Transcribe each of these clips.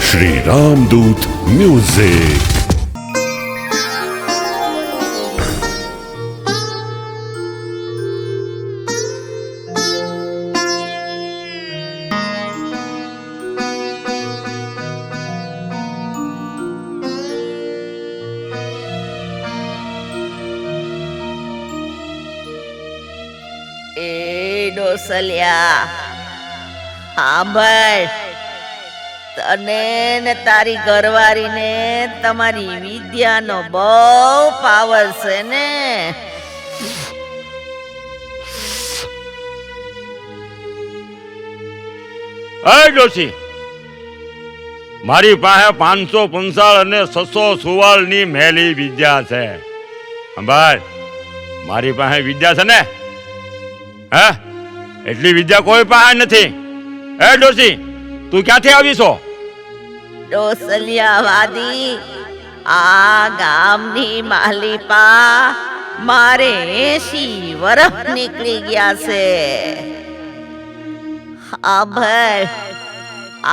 Shri Ramdoot music. એ ડોસલિયા, સાંભળ, તને ને તારી ઘરવાળીને તમારી વિદ્યાનો બહુ પાવર છે ને. ડોશી, મારી પાસે 500 પંસાળ અને 600 સુવાળ ની મેલી વિદ્યા છે. સંભાળ, મારી પાસે વિદ્યા છે ને. હે, એટલી વિદ્યા કોઈ પાસે નથી. ડોશી, તું ક્યાંથી આવી છો? ડોસલિયા વાદી, આ ગામની માલિપા મારે 80 વર્ષ નીકળી ગયા છે. સાંભળ,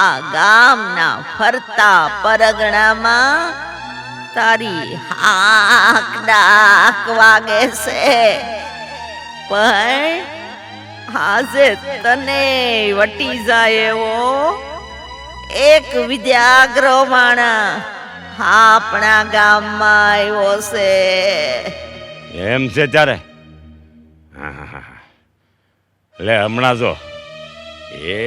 આ ગામના ફરતા પરગણામાં તારી હાક ડાક વાગે છે, પણ આજે તને વટી જાય એવો એક વિદ્યાગ્રહ માણસ આપણા ગામમાં આવ્યો છે. એમ છે ત્યારે લે હમણાં જો એ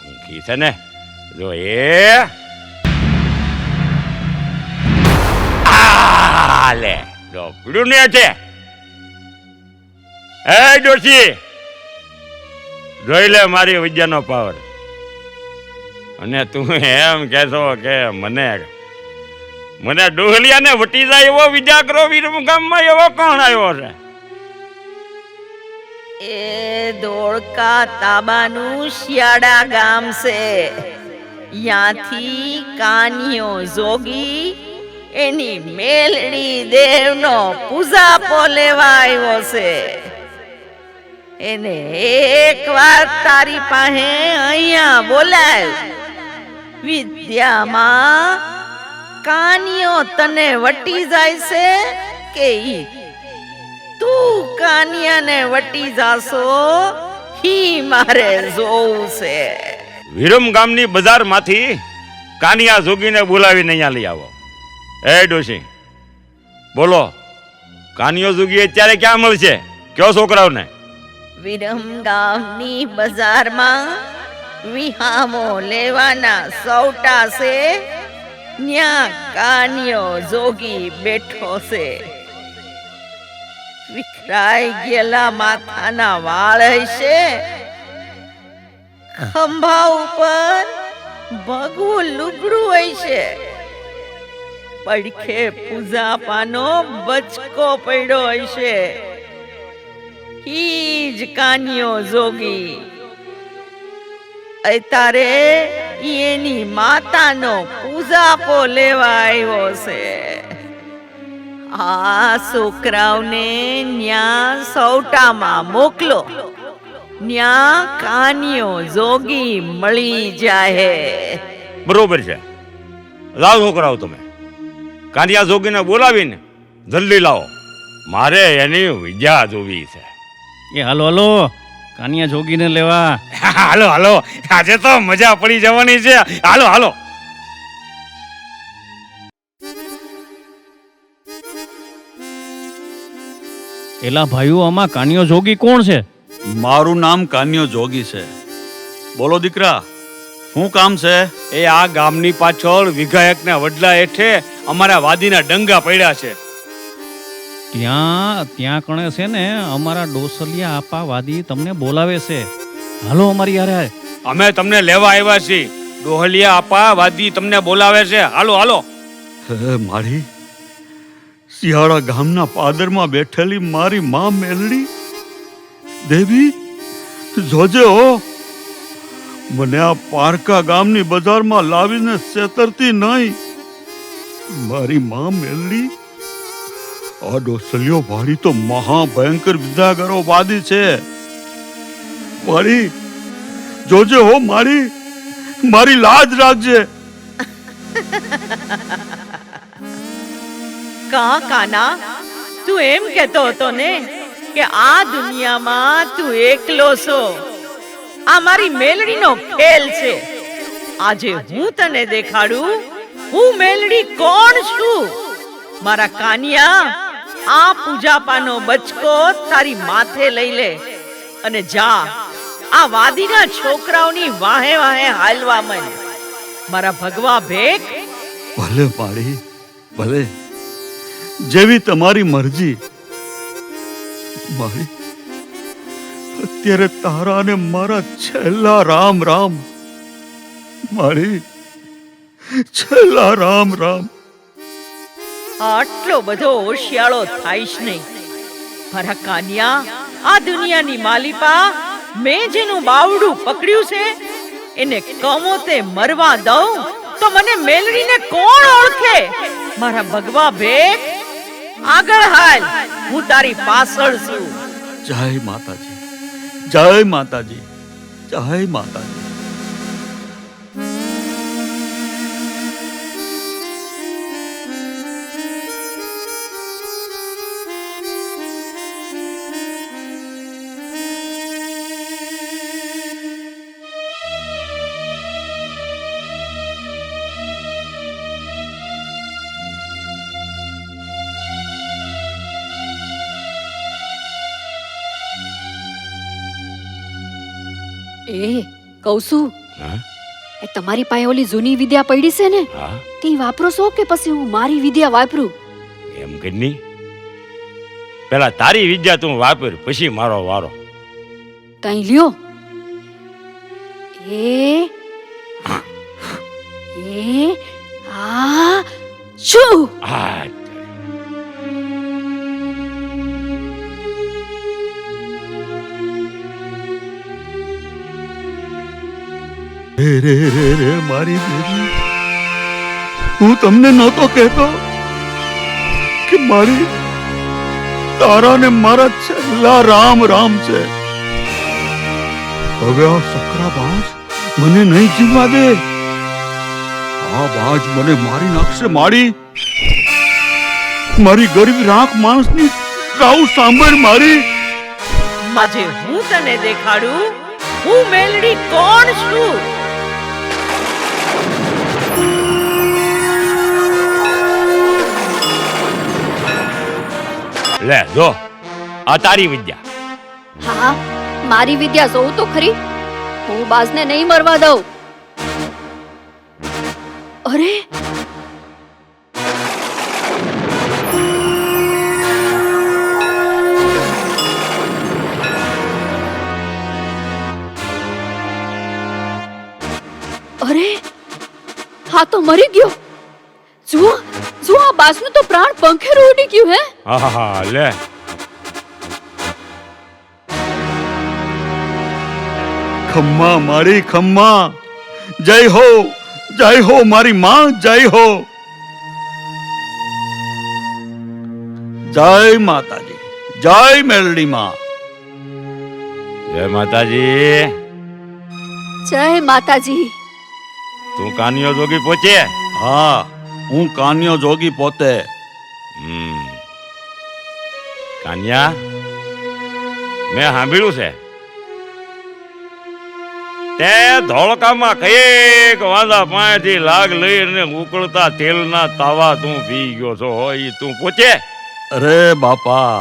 પંખી છે ને, જો એ લે જો પીડું ને છે. ડોશી, જોઈ લે મારી વિદ્યાનો પાવર. અને તું એમ કહેશો કે મને ડોહલિયાને વટી જાય એવો વિદ્યાગ્રહ વીરમ ગામમાં એવો કોણ આવ્યો છે? એ ધોળકા તાબાનું શિયાળા ગામ છે. ત્યાંથી કાનિયો જોગી એની મેલડી દેવનો પૂજાપો લેવા આવ્યો છે. એને એકવાર તારી પાસે અહીંયા બોલાવ. વિદ્યામાં કાનિયો તને વટી જાય છે કે તું કાનિયાને વટી જાશો, હી મારે જોવું છે. વિરમ ગામની બજારમાંથી કાનિયા જોગીને બોલાવીને અહીંયા લઈ આવો. ડોશી, બોલો, કાનિયો જોગી અત્યારે ક્યાં મળશે? કયો છોકરાઓને? વિરમ ગામની બજારમાં વિહામો લેવાના સૌટા છે, ન્યા કાનિયો જોગી બેઠો છે. વિખરાઈ ગયેલા માથાના વાળ હશે, ખંભા ઉપર ભગવું લુગડું હશે, પડખે પૂજાપાનો બચકો પડ્યો હશે. ઈ જ કાનિયો જોગી. અત્યારે એની માતાનો પૂજાપો લેવા આવ્યો છે. આ છોકરાઓને ન્યા સૌટામાં મોકલો, ન્યા કાનિયો જોગી મળી જાય. બરોબર છે, લાવો છોકરાઓ, તમે કાનિયા જોગીને બોલાવીને જલ્દી લાવો. મારે એની વિદ્યા જોવી છે. એ હાલો હાલો, કાનિયા જોગીને લેવા. હાલો હાલો, આજે તો મજા પડી જવાની છે. હાલો હાલો. એલા ભાઈઓ, આમાં કાનિયો જોગી કોણ છે? મારું નામ કાન્યો જોગી છે. બોલો દીકરા, શું કામ છે? એ આ ગામની પાછળ વિઘાયકના વડલા હેઠે અમારા વાદીના ડંગા પડ્યા છે. ત્યાં કણે છે ને અમારા ડોસલિયા આપા વાદી તમને બોલાવે છે. હાલો અમારી યારે. અમે તમને લેવા આવ્યા છીએ. ડોહલિયા આપા વાદી તમને બોલાવે છે. હાલો હાલો. મારી શિયાળા ગામના પાદરમાં બેઠેલી મારી માં મેલડી દેવી, જોજે હો, મને આ પારકા ગામની બજારમાં લાવીને છેતરતી નહીં. મારી માં મેલડી, આ ડોસલિયો ભાડી તો મહાભયંકર વિદ્યાગરો વાદી છે. મારી જોજે હો મારી, મારી લાજ રાખજે. કાના તું એમ કહેતો હતો ને કે આ દુનિયામાં તું એકલો છો. આ મારી મેલડીનો ખેલ છે. આજે હું તને દેખાડું હું મેલડી કોણ છું. મારા કાનિયા, આ પૂજાપાનો બચકો તારી માથે લઈ લે અને જા આ વાદીના છોકરાઓની વાહે વાહે હાલવા માંડ. મારા ભગવા ભેખ. ભલે મારી, ભલે, જેવી તમારી મરજી. મારી અત્યારે તારા અને મારા છેલ્લા રામ રામ. મારી છેલ્લા રામ રામ. આટલો બધો હોશિયાળો થાઈશ નહીં. મારા કાનિયા, આ દુનિયાની માલિપા મેં જેનું બાવડું પકડ્યું છે એને કમોતે મરવા દઉં તો મને મેલડીને કોણ ઓળખે? મારા ભગવા ભેખ, આગળ હાલ, હું તારી પાછળ છું. જય માતાજી, જય માતાજી, જય માતાજી. એ કહું છું, હા એ તમારી પાસે ઓલી જૂની વિદ્યા પડી છે ને, હા તે વાપરો છો કે પછી હું મારી વિદ્યા વાપરું? એમ કરની પેલા તારી વિદ્યા તું વાપર, પછી મારો વારો. તઈ લ્યો. આ શું? આ રે રે રે રે મારી દેવી, હું તમને નહોતો કહેતો કે મારી તારા ને મારા છેલ્લા રામ રામ છે. હવે આ સકરા બાજ મને નહીં જીવવા દે. આ બાજ મને મારી નાખશે. મારી ગરીબ રાખ માણસની રાવ સાંભળ. મારી આજે હું તને દેખાડું હું મેલડી કોણ છું. લે જો આ તારી વિદ્યા. હા, મારી વિદ્યા જોઉં તો ખરી. હું બાજને નહીં મરવા દઉં. અરે અરે, હા તો મરી ગયો. જુઓ જુઓ, આ બાજનું તો પ્રાણ પંખેરું ઉડી ગયું. હે, હા હા લે. ખમ્મા મારી ખમ્મા, જય હો, જય હો મારી માં, જય હો. જય માતાજી, જય મેલડી માં. જય માતાજી. જય માતાજી. તું કાનિયો જોગી પહોંચે? હા, હું કાન્યો જોગી પોતે. કાન્યા, મેં સાંભળ્યું છે તે ધોળકામાં કઈક વાંદા પાસેથી લાગ લઈને ઉકળતા તેલના તાવા તું પી ગયો છો. ઈ તું પહોંચે? અરે બાપા,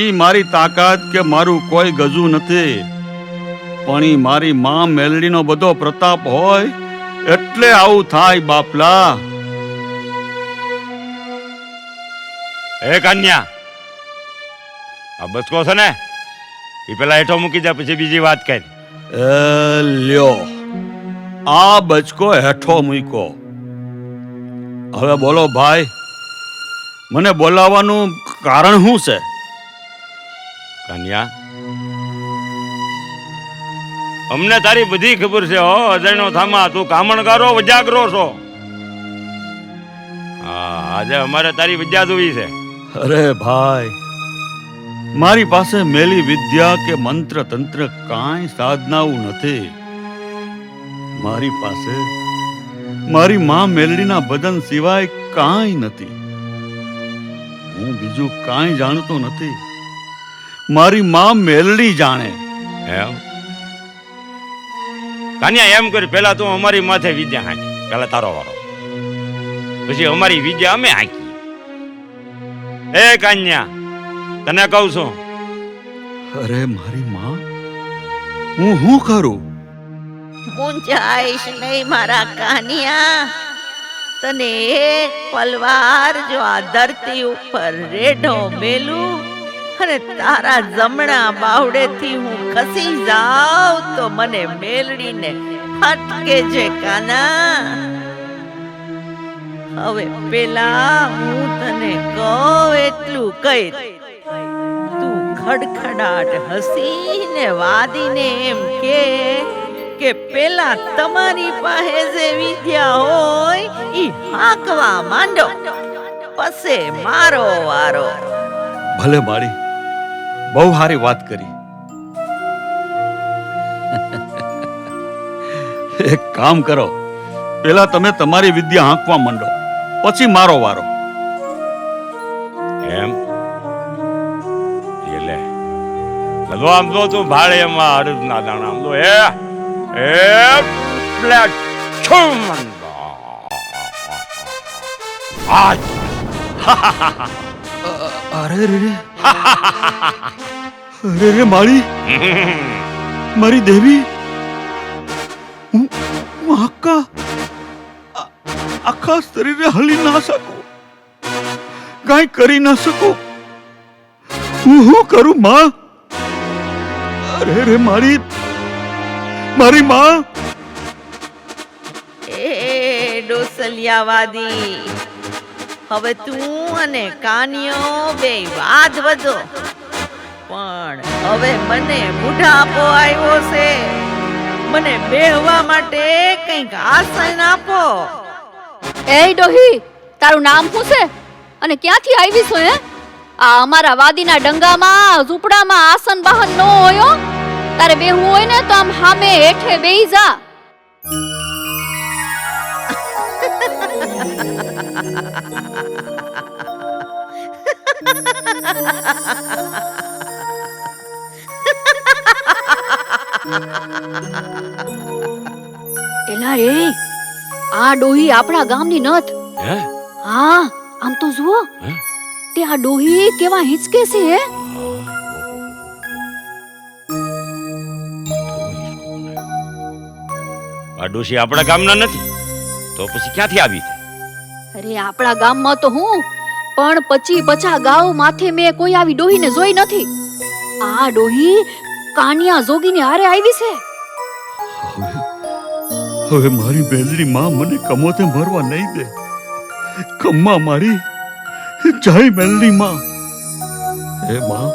ઈ મારી તાકાત કે મારું કોઈ ગજુ નથી, પણ ઈ મારી માં મેલડીનો બધો પ્રતાપ હોય એટલે આવું થાય બાપલા. હે કાન્યા, આ બચકો છે ને એ પેલા હેઠો મૂકી દે, પછી બીજી વાત કર. લ્યો, આ બચકો હેઠો મૂકો. હવે બોલો ભાઈ, મને બોલાવવાનું કારણ શું છે? કાન્યા, અમને તારી બધી ખબર છે હો. અજયનો થામા, તું કામણગારો વજાગરો છો. હા, આજે અમારે તારી વિદ્યા જોવી છે. અરે ભાઈ, મારી પાસે મેલી વિદ્યા કે મંત્ર તંત્ર કાંઈ સાધનાવું નથી. મારી પાસે મારી માં મેલડીના બદન સિવાય કાંઈ નથી. હું બીજું કાંઈ જાણતો નથી. મારી માં મેલડી જાણે. એમ કાન્યા એમ કરી, પેલા તું અમારી માથે વિદ્યા હાંકી, પેલા તારો વારો, પછી અમારી વિદ્યા અમે હાંકી. એ કાન્યા, તને કહું છું, અરે મારી માં, હું કરું? મૂંઝાઈશ નહીં મારા કાનિયા. તને એક પલવાર જો આ ધરતી ઉપર રેઢો મેલું અને તારા જમણા બાવડેથી હું ખસી જાઉં તો મને મેલડીને ફટકે છે કાના. હવે પેલા હું તને કહું એટલું કહી, તું ખડખડાટ હસીને વાદીને એમ કે પેલા તમારી પાસે જે વિદ્યા હોય ઈ હાંકવા માંડો, પસે મારો વારો. ભલે મારી, બહુ સારી વાત કરી. એક કામ કરો, પેલા તમે તમારી વિદ્યા હાંકવા માંડો, પછી મારો વારો. એમ એટલે બધો આમ તો તું ભાડે એમાં અડદ ના દાણા આમ તો બ્લેક આજ અરે રે અરે રે મારી મારી દેવી, હું આખા શરીરે હલી ના શકું, કાંઈ કરી ના શકું. હું કરું માં? અરે રે મારી માં. એ ડોસલિયાવાદી, હવે તું અને કાનિયો બે વાદ વધો, પણ હવે મને બુઢાપો આવ્યો છે, મને બેહવા માટે કંઈક આસન આપો. એ ડોહી, તારું નામ શું છે અને ક્યાંથી આવી છો? આ અમારા વાદીના ડંગામાં ઝૂંપડામાં આસન બાહન ન હોય. તારે બેહવું હોય ને તો આમ હામે હેઠે બેહી જા. એલા એ, આ ડોહી આપણા ગામની નથ. હા, આમ તો જુઓ, તે આ ડોહી કેવા હિંચકે છે. આ ડોશી આપણા ગામના નથી તો પછી ક્યાંથી આવી? અરે આપણા ગામમાં તો હું, પણ 50 ગાવ માથે મેં કોઈ આવી ડોહીને જોઈ નથી. આ ડોહી કાનિયા જોગીની હારે આવી છે. હવે મારી બેલડી માં મને કમોતે મરવા નહીં દે. કમ્મા મારી, જય બેલડી માં. હે માં,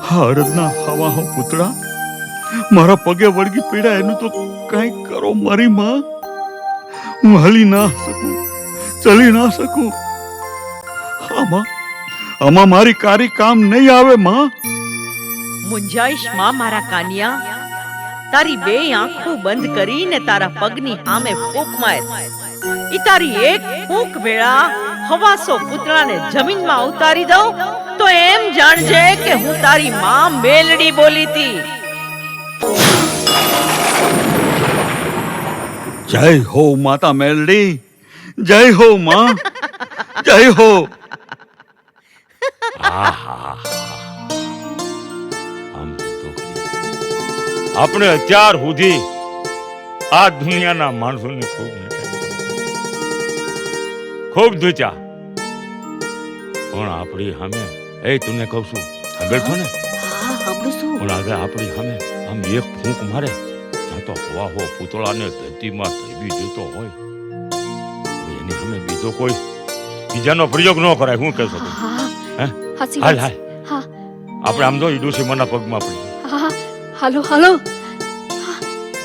હા અરદના હવા હો પુતળા મારા પગે વળગી પીડા, એનું તો કંઈક કરો મારી માં. હું હલી ના શકું, ચલી ના શકું. આમાં મારી કારી કામ નહીં આવે માં. મૂંઝાઈશ માં મારા કાનિયા. તારી બે આંખો બંધ કરીને તારા પગની સામે ફૂંક માર. ઈ તારી એક ફૂંક વેળા હવાસો પુતળાને જમીનમાં ઉતારી દઉં તો એમ જાણજે કે હું તારી માં મેલડી બોલી તી. જય હો માતા મેલડી, જય હો માં, જય હો. આપણે અત્યાર સુધી આ દુનિયાના માણસોને ખૂબ ધૂચા, પણ આપણી સામે એ તુને કહું છું, સાંભળતો ને, પણ આજે આપણી સામે આમ એક ફૂંક મારે ત્યાં તો હવા હો પૂતળાને ધરતીમાં ધરવી જતો હોય, એની સામે બીજો કોઈ બીજાનો પ્રયોગ ન કરાય. હું કહી શકું? હાલ હાલ, આપણે આમ જો ડોશી મના પગમાં પડી. હાલો હાલો,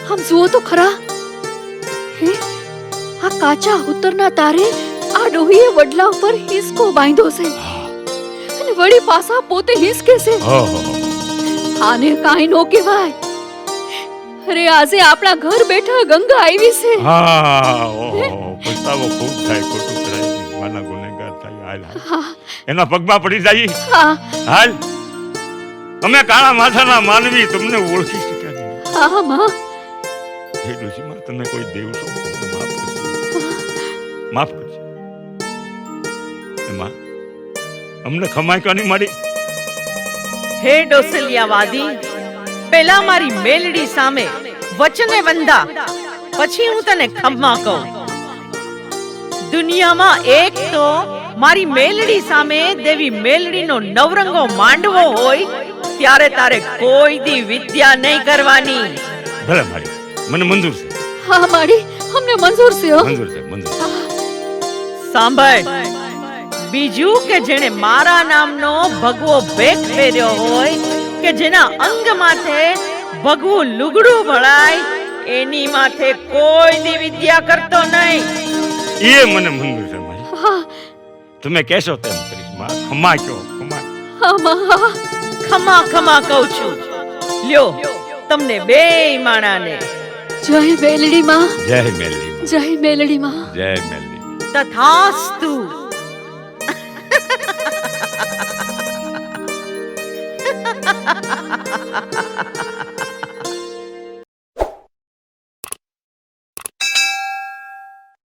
આમ જુઓ તો ખરા. હે, આ કાચા ઉતરના તારે આ ડોહીએ વડલા ઉપર હિસકો બાંધ્યો છે અને વળી પાછા પોતે હિસકે છે. ઓહો આને કાંઈ નો કહેવાય. અરે આજે આપણા ઘર બેઠા ગંગા આવી છે. હા ઓહો પસ્તાવો ખૂબ થાય, ખોટું કરાય, માના ગુનેગાર થાય. હાલ હાલ એના પગમાં પડી જાય. હા હાલ અમે કાળા માથાના માનવી તમને ઓળખી શક્યા નહીં. હા માં, હે ડોશીમાં તને કોઈ દેવ છો માફ કરજો, માફ કરજો. એમાં અમને ખમાય કાની મારી. હે ડોસલિયા વાદી, પેલા મારી મેલડી સામે વચને બંધા, પછી હું તને ખમ્મા કહું. દુનિયામાં એક તો મારી મેલડી સામે દેવી મેલડીનો નવરંગો માંડવો હોય ત્યારે તારે કોઈ દી વિદ્યા નહીં કરવાની. ભલે મારી, મને મંજૂર છે, હા માડી, અમને મંજૂર છે હો. મંજૂર છે, મંજૂર છે. સાંભળ, બીજું કે જેણે મારા નામનો ભગવો ભેખ પહેર્યો હોય, કે જેના અંગ માથે ભગવું લુગડું ભળાય, એની માથે કોઈ દી વિદ્યા કરતો નહીં. એ મને મંજૂર છે મારી. હા તમે કહેશો તેમ કરીશ માં. ખમા કયો, ખમા. હા માં, હા. ખમા ખમા કહું છું. લ્યો તમને બે માણાને જય મેલડી માં, જય મેલડી માં, જય મેલડી માં. જય મેલડી માં. તથાસ્તુ.